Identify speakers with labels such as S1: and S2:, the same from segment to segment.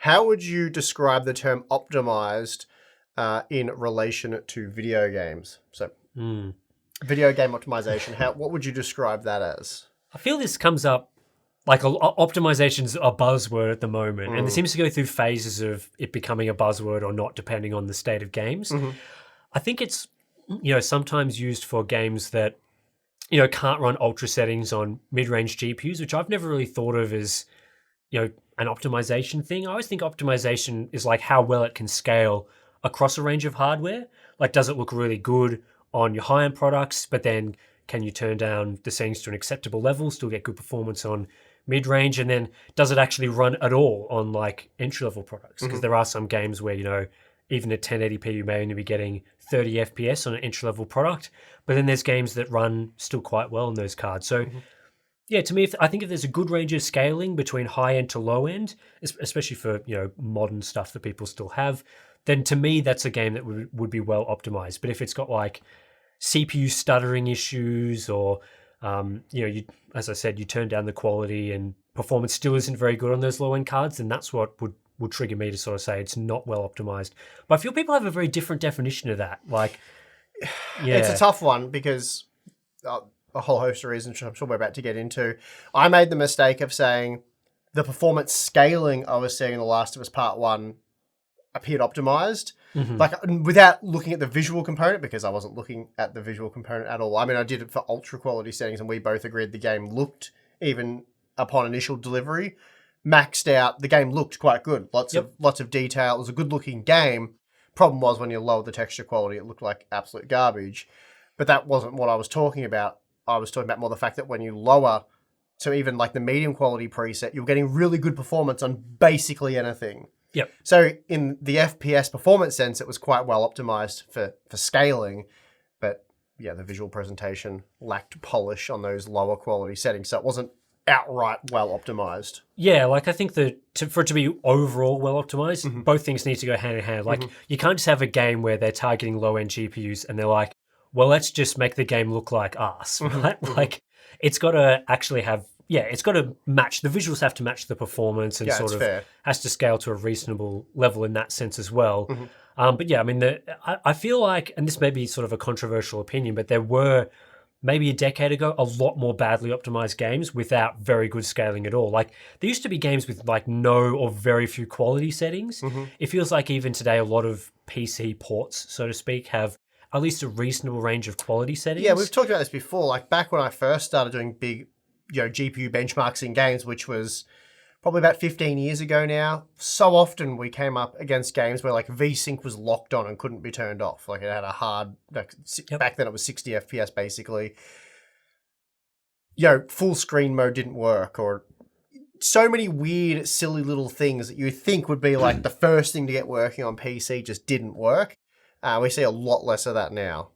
S1: how would you describe the term optimized in relation to video games? So, video game optimization. What would you describe that as?
S2: I feel this comes up like optimization's a buzzword at the moment, and it seems to go through phases of it becoming a buzzword or not, depending on the state of games. I think it's sometimes used for games that can't run ultra settings on mid-range GPUs, which I've never really thought of as an optimization thing. I always think optimization is like how well it can scale across a range of hardware. Like, does it look really good on your high-end products, but then can you turn down the settings to an acceptable level, still get good performance on mid-range, and then does it actually run at all on like entry-level products? Because there are some games where, even at 1080p, you may only be getting 30 FPS on an entry-level product, but then there's games that run still quite well on those cards. So yeah, to me, I think if there's a good range of scaling between high-end to low-end, especially for modern stuff that people still have, then to me, that's a game that would be well optimized. But if it's got like CPU stuttering issues or, as I said, you turn down the quality and performance still isn't very good on those low-end cards, then that's what would trigger me to sort of say it's not well optimized. But I feel people have a very different definition of that. Like, yeah.
S1: It's a tough one because a whole host of reasons I'm sure we're about to get into. I made the mistake of saying the performance scaling I was seeing in The Last of Us Part 1 appeared optimized, like without looking at the visual component, because I wasn't looking at the visual component at all. I mean, I did it for ultra quality settings, and we both agreed the game looked, even upon initial delivery, maxed out. The game looked quite good. Lots of detail. It was a good looking game. Problem was when you lowered the texture quality, it looked like absolute garbage. But that wasn't what I was talking about. I was talking about more the fact that when you lower to even like the medium quality preset, you're getting really good performance on basically anything.
S2: Yep.
S1: So in the FPS performance sense, it was quite well optimized for scaling, but yeah, the visual presentation lacked polish on those lower quality settings, so it wasn't outright well optimized.
S2: Yeah, like I think that for it to be overall well optimized, both things need to go hand in hand. Like you can't just have a game where they're targeting low end GPUs and they're like, well, let's just make the game look like us, right? Like it's got to actually have. Yeah, it's got to match, the visuals have to match the performance and sort of fair. Has to scale to a reasonable level in that sense as well. But yeah, I mean, I feel like, and this may be sort of a controversial opinion, but there were maybe a decade ago a lot more badly optimized games without very good scaling at all. Like there used to be games with like no or very few quality settings. It feels like even today a lot of PC ports, so to speak, have at least a reasonable range of quality settings.
S1: Yeah, we've talked about this before. Like back when I first started doing big GPU benchmarks in games, which was probably about 15 years ago now. So often we came up against games where like VSync was locked on and couldn't be turned off. Like it had a hard, back then it was 60 FPS basically. Full screen mode didn't work, or so many weird, silly little things that you think would be like the first thing to get working on PC just didn't work. We see a lot less of that now.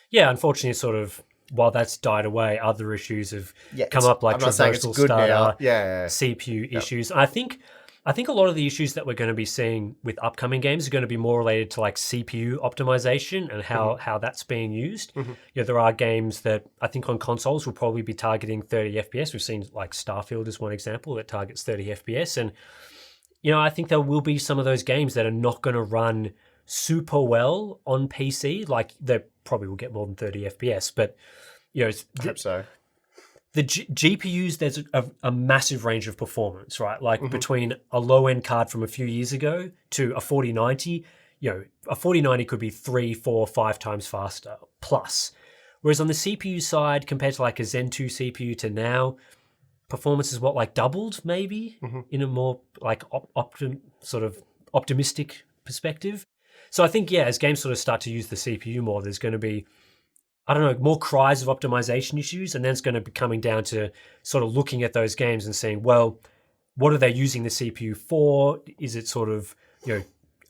S2: Yeah, unfortunately, sort of, while that's died away, other issues have come up, like traversal starter, CPU issues. I think a lot of the issues that we're going to be seeing with upcoming games are going to be more related to like CPU optimization and how that's being used. There are games that I think on consoles will probably be targeting 30 FPS. We've seen like Starfield as one example that targets 30 FPS. And, I think there will be some of those games that are not going to run super well on PC. Like they probably will get more than 30 FPS, but I
S1: hope so.
S2: The GPUs, there's a massive range of performance, right? Like between a low end card from a few years ago to a 4090, a 4090 could be 3, 4, 5 times faster plus. Whereas on the CPU side, compared to like a Zen 2 CPU to now, performance is like doubled maybe in a more like sort of optimistic perspective. So I think, as games sort of start to use the CPU more, there's going to be, more cries of optimization issues, and then it's going to be coming down to sort of looking at those games and saying, well, what are they using the CPU for? Is it sort of,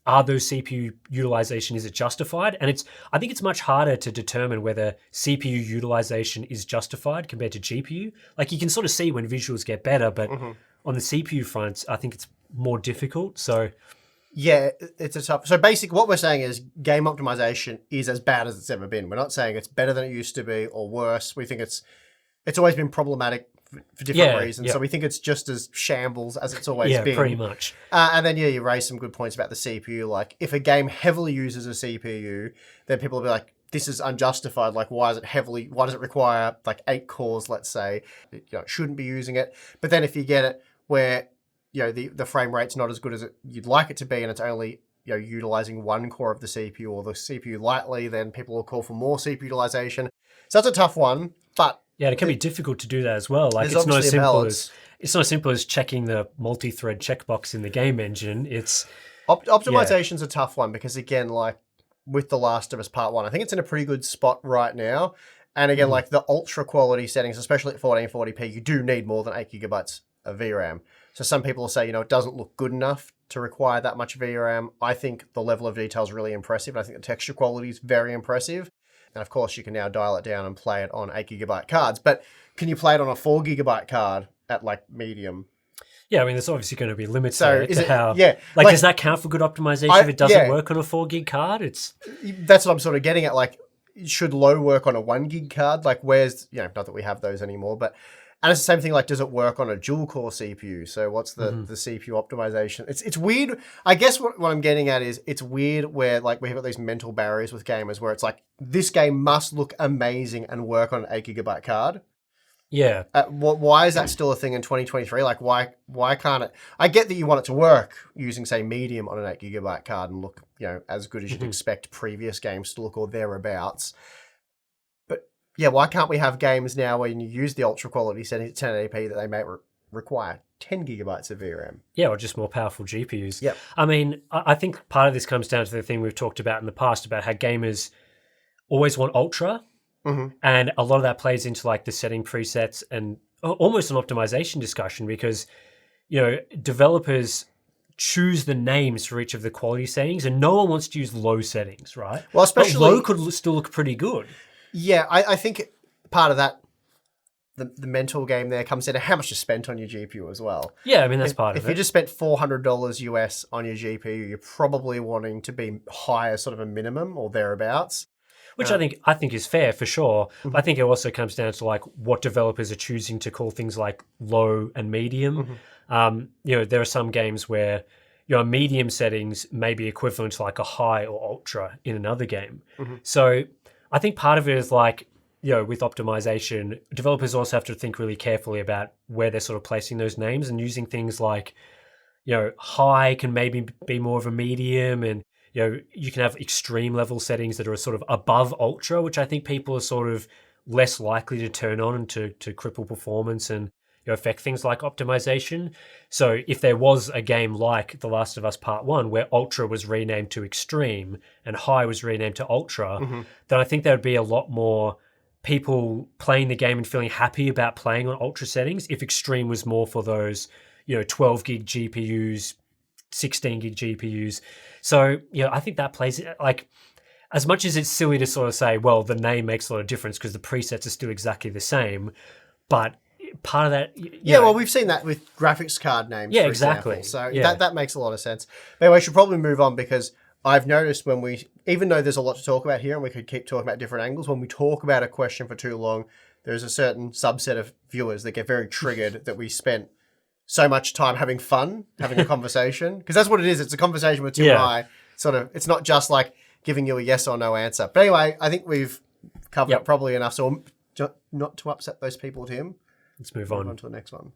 S2: are those CPU utilization, is it justified? And I think it's much harder to determine whether CPU utilization is justified compared to GPU. Like you can sort of see when visuals get better, but on the CPU front, I think it's more difficult. So
S1: yeah, it's a tough. So basically what we're saying is game optimization is as bad as it's ever been. We're not saying it's better than it used to be or worse. We think it's always been problematic for different
S2: Yeah,
S1: reasons.
S2: yeah.
S1: So we think it's just as shambles as it's always
S2: Yeah,
S1: been.
S2: pretty much.
S1: And then, you raised some good points about the CPU. Like, if a game heavily uses a CPU, then people will be like, this is unjustified. Like, why does it require, like, 8 cores, let's say? It shouldn't be using it. But then if you get it where, the frame rate's not as good as you'd like it to be, and it's only, utilizing 1 core of the CPU or the CPU lightly, then people will call for more CPU utilization. So that's a tough one, but...
S2: Yeah, it can be difficult to do that as well. Like,
S1: There's
S2: it's not as
S1: obviously a
S2: simple
S1: balance.
S2: as checking the multi-thread checkbox in the game engine. It's
S1: Optimization's a tough one because, again, like with The Last of Us Part 1, I think it's in a pretty good spot right now. And again, like the ultra quality settings, especially at 1440p, you do need more than 8 gigabytes of VRAM. So some people say, it doesn't look good enough to require that much VRAM. I think the level of detail is really impressive. I think the texture quality is very impressive. And of course, you can now dial it down and play it on 8 gigabyte cards. But can you play it on a 4 gigabyte card at like medium?
S2: Yeah, I mean, there's obviously going to be limits
S1: So
S2: there
S1: is
S2: to
S1: it-
S2: how...
S1: yeah,
S2: Like,
S1: like-
S2: does that count for good optimization if it doesn't work on a 4 gig card?
S1: That's what I'm sort of getting at. Like, should low work on a 1 gig card? Like, where's, not that we have those anymore, but... And it's the same thing, like, does it work on a dual-core CPU? So what's the CPU optimization? It's weird. I guess what I'm getting at is it's weird where, like, we've got these mental barriers with gamers where it's like, this game must look amazing and work on an 8 gigabyte card.
S2: Yeah.
S1: Why is that still a thing in 2023? Like, why can't it? I get that you want it to work using, say, medium on an 8 gigabyte card and look, as good as you'd expect previous games to look or thereabouts. But yeah, why can't we have games now when you use the ultra quality settings at 1080p that they may require 10 gigabytes of VRAM?
S2: Yeah, or just more powerful GPUs.
S1: Yep.
S2: I mean, I think part of this comes down to the thing we've talked about in the past about how gamers always want ultra. And a lot of that plays into like the setting presets and almost an optimization discussion because, developers choose the names for each of the quality settings and no one wants to use low settings, right?
S1: Well, especially...
S2: But low could still look pretty good.
S1: Yeah, I think part of that, the mental game there comes into how much you spent on your GPU as well.
S2: Yeah, I mean, that's part of
S1: If
S2: it.
S1: you just spent $400 US on your GPU, you're probably wanting to be higher, sort of a minimum or thereabouts.
S2: Which I think is fair for sure. But I think it also comes down to like what developers are choosing to call things like low and medium. There are some games where medium settings may be equivalent to like a high or ultra in another game. So I think part of it is like, with optimization, developers also have to think really carefully about where they're sort of placing those names and using things like, high can maybe be more of a medium and you can have extreme level settings that are sort of above ultra, which I think people are sort of less likely to turn on and to cripple performance and affect things like optimization. So if there was a game like The Last of Us Part 1 where ultra was renamed to extreme and high was renamed to ultra, then I think there would be a lot more people playing the game and feeling happy about playing on ultra settings if extreme was more for those 12 gig GPUs, 16 gig GPUs. So, I think that plays, like, as much as it's silly to sort of say, well, the name makes a lot of difference because the presets are still exactly the same, but part of that...
S1: well, we've seen that with graphics card names,
S2: Yeah,
S1: for
S2: exactly.
S1: example. So
S2: Yeah.
S1: that makes a lot of sense. But anyway, we should probably move on because I've noticed even though there's a lot to talk about here and we could keep talking about different angles, when we talk about a question for too long, there's a certain subset of viewers that get very triggered that we spent so much time having fun, having a conversation. Because that's what it is. It's a conversation with Tim and I. Sort of, it's not just like giving you a yes or no answer. But anyway, I think we've covered it probably enough. So not to upset those people, Tim.
S2: Let's move
S1: Move
S2: on.
S1: on to the next one.